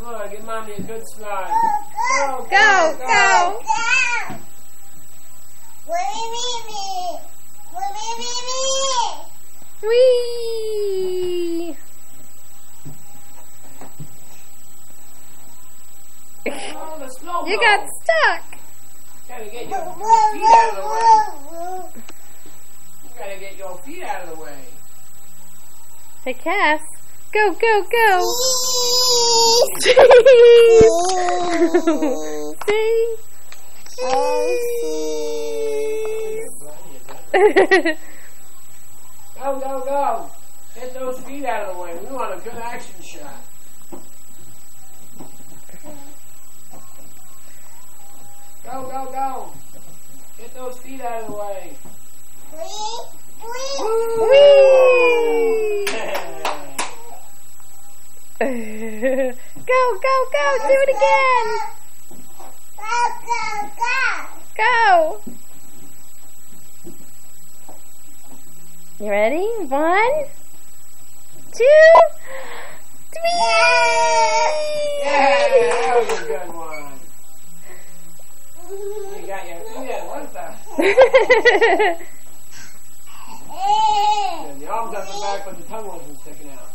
Good. Give Mommy a good slide. Go. Whee! Oh, the slow You got stuck. Gotta get your feet out of the way. You gotta get your feet out of the way. Hey, Cass. Go. Go. Get those feet out of the way. We want a good action shot. Go. Get those feet out of the way. Go. Do it again. Go. You ready? 1, 2, 3. Yeah, that was a good one. You got your feet out. What the? The arms on the back, but the tongue wasn't sticking out.